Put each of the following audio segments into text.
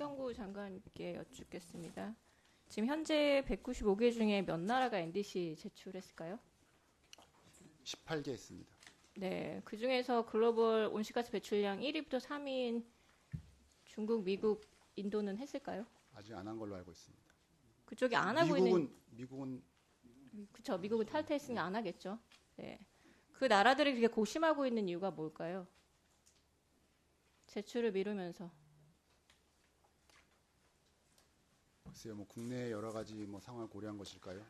환경부 장관께 여쭙겠습니다. 지금 현재 195개 중에 몇 나라가 NDC 제출했을까요? 18개 했습니다. 네, 그 중에서 글로벌 온실가스 배출량 1위부터 3위인 중국, 미국, 인도는 했을까요? 아직 안 한 걸로 알고 있습니다. 그쪽이 안 하고 있는 미국은 그렇죠. 미국은 탈퇴했으니까 안 하겠죠. 네, 그 나라들이 그렇게 고심하고 있는 이유가 뭘까요? 제출을 미루면서. 글쎄요, 뭐 국내 여러 가지 뭐 상황을 고려한 것일까요?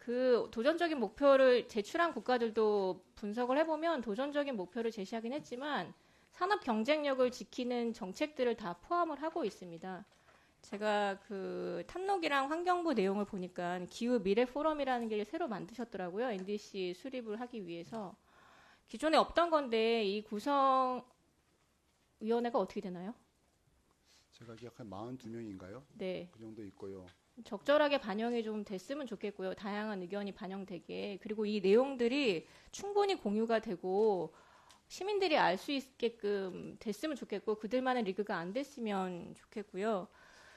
그 도전적인 목표를 제출한 국가들도 분석을 해보면 도전적인 목표를 제시하긴 했지만 산업 경쟁력을 지키는 정책들을 다 포함을 하고 있습니다. 제가 그 탐록이랑 환경부 내용을 보니까 기후 미래 포럼이라는 게 새로 만드셨더라고요. NDC 수립을 하기 위해서. 기존에 없던 건데 이 구성 위원회가 어떻게 되나요? 제가 기억한 42명인가요? 네. 그 정도 있고요. 적절하게 반영이 좀 됐으면 좋겠고요. 다양한 의견이 반영되게. 그리고 이 내용들이 충분히 공유가 되고 시민들이 알 수 있게끔 됐으면 좋겠고 그들만의 리그가 안 됐으면 좋겠고요.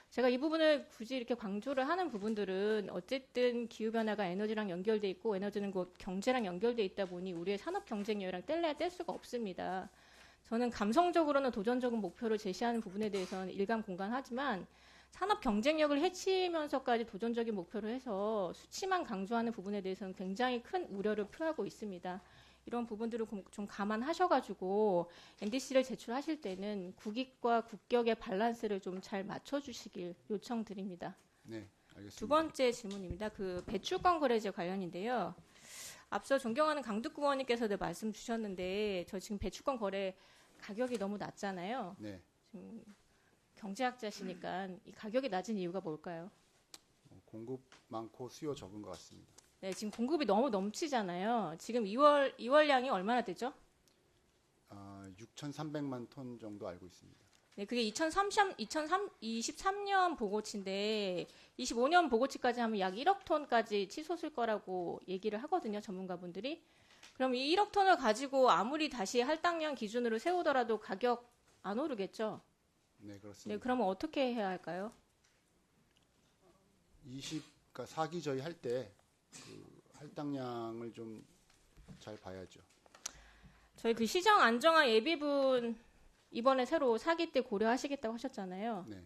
제가 이 부분을 굳이 이렇게 강조를 하는 부분들은 어쨌든 기후변화가 에너지랑 연결돼 있고 에너지는 곧 경제랑 연결돼 있다 보니 우리의 산업 경쟁력이랑 뗄래야 뗄 수가 없습니다. 저는 감성적으로는 도전적인 목표를 제시하는 부분에 대해서는 일감 공감하지만 산업 경쟁력을 해치면서까지 도전적인 목표를 해서 수치만 강조하는 부분에 대해서는 굉장히 큰 우려를 표하고 있습니다. 이런 부분들을 좀 감안하셔가지고 NDC를 제출하실 때는 국익과 국격의 밸런스를 좀 잘 맞춰주시길 요청드립니다. 네, 알겠습니다. 두 번째 질문입니다. 그 배출권 거래제 관련인데요. 앞서 존경하는 강득구 의원님께서도 말씀 주셨는데 저 지금 배출권 거래 가격이 너무 낮잖아요. 네. 지금 경제학자시니까 이 가격이 낮은 이유가 뭘까요? 공급 많고 수요 적은 것 같습니다. 네, 지금 공급이 너무 넘치잖아요. 지금 2월량이 얼마나 되죠? 6,300만 톤 정도 알고 있습니다. 네, 그게 2023년 보고치인데 25년 보고치까지 하면 약 1억 톤까지 치솟을 거라고 얘기를 하거든요, 전문가분들이. 그럼 이 1억 톤을 가지고 아무리 다시 할당량 기준으로 세우더라도 가격 안 오르겠죠? 네, 그렇습니다. 네, 그러면 어떻게 해야 할까요? 그러니까 사기 저희 할 때 그 할당량을 좀 잘 봐야죠. 저희 그 시장 안정화 예비분 이번에 새로 사기 때 고려하시겠다고 하셨잖아요. 네.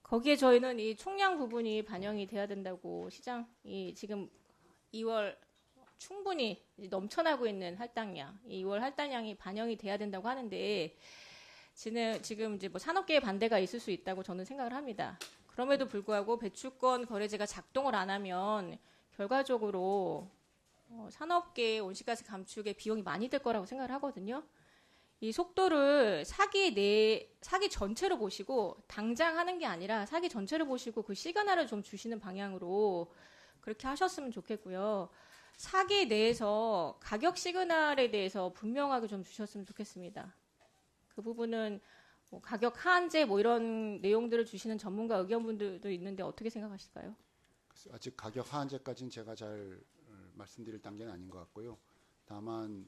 거기에 저희는 이 총량 부분이 반영이 돼야 된다고 시장이 지금 2월 충분히 넘쳐나고 있는 할당량, 2월 할당량이 반영이 돼야 된다고 하는데 지금 이제 뭐 산업계의 반대가 있을 수 있다고 저는 생각을 합니다. 그럼에도 불구하고 배출권 거래제가 작동을 안 하면 결과적으로 산업계의 온실가스 감축에 비용이 많이 들 거라고 생각을 하거든요. 이 속도를 사기 전체로 보시고 당장 하는 게 아니라 사기 전체로 보시고 그 시그널을 좀 주시는 방향으로 그렇게 하셨으면 좋겠고요. 사기 내에서 가격 시그널에 대해서 분명하게 좀 주셨으면 좋겠습니다. 그 부분은 뭐 가격 하한제 뭐 이런 내용들을 주시는 전문가 의견분들도 있는데 어떻게 생각하실까요? 아직 가격 하한제까지는 제가 잘 말씀드릴 단계는 아닌 것 같고요. 다만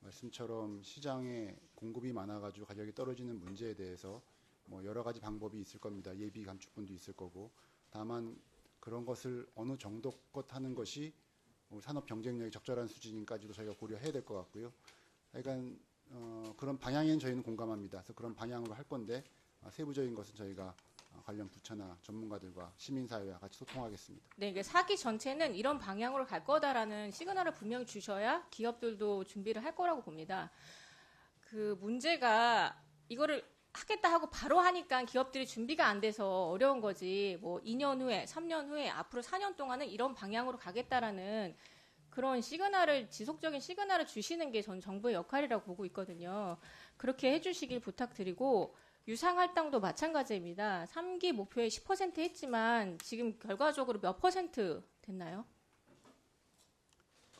말씀처럼 시장에 공급이 많아가지고 가격이 떨어지는 문제에 대해서 뭐 여러 가지 방법이 있을 겁니다. 예비 감축분도 있을 거고. 다만 그런 것을 어느 정도껏 하는 것이 산업 경쟁력이 적절한 수준인까지도 저희가 고려해야 될 것 같고요. 하여간 그런 방향에는 저희는 공감합니다. 그래서 그런 방향으로 할 건데 세부적인 것은 저희가 관련 부처나 전문가들과 시민사회와 같이 소통하겠습니다. 네, 그러니까 사기 전체는 이런 방향으로 갈 거다라는 시그널을 분명히 주셔야 기업들도 준비를 할 거라고 봅니다. 그 문제가 이거를 하겠다 하고 바로 하니까 기업들이 준비가 안 돼서 어려운 거지. 뭐 2년 후에, 3년 후에, 앞으로 4년 동안은 이런 방향으로 가겠다라는 그런 시그널을, 지속적인 시그널을 주시는 게 전 정부의 역할이라고 보고 있거든요. 그렇게 해주시길 부탁드리고, 유상할당도 마찬가지입니다. 3기 목표에 10% 했지만 지금 결과적으로 몇 퍼센트 됐나요?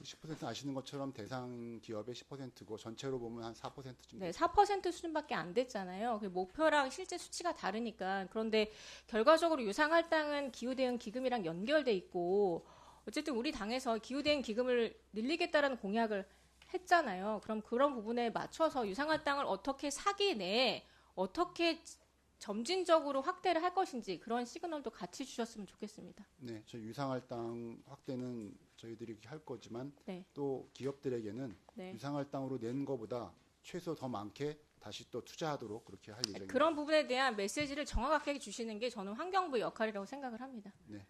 10% 아시는 것처럼 대상 기업의 10%고 전체로 보면 한 4%쯤. 네, 4% 수준밖에 안 됐잖아요. 그 목표랑 실제 수치가 다르니까. 그런데 결과적으로 유상할당은 기후대응 기금이랑 연결돼 있고 어쨌든 우리 당에서 기후대응 기금을 늘리겠다라는 공약을 했잖아요. 그럼 그런 부분에 맞춰서 유상할당을 어떻게 사기 내에 어떻게 점진적으로 확대를 할 것인지 그런 시그널도 같이 주셨으면 좋겠습니다. 네, 저 유상할당 확대는 저희들이 할 거지만 네. 또 기업들에게는 네. 유상할당으로 낸 거보다 최소 더 많게 다시 또 투자하도록 그렇게 할 예정입니다. 그런 부분에 대한 메시지를 정확하게 주시는 게 저는 환경부의 역할이라고 생각을 합니다. 네,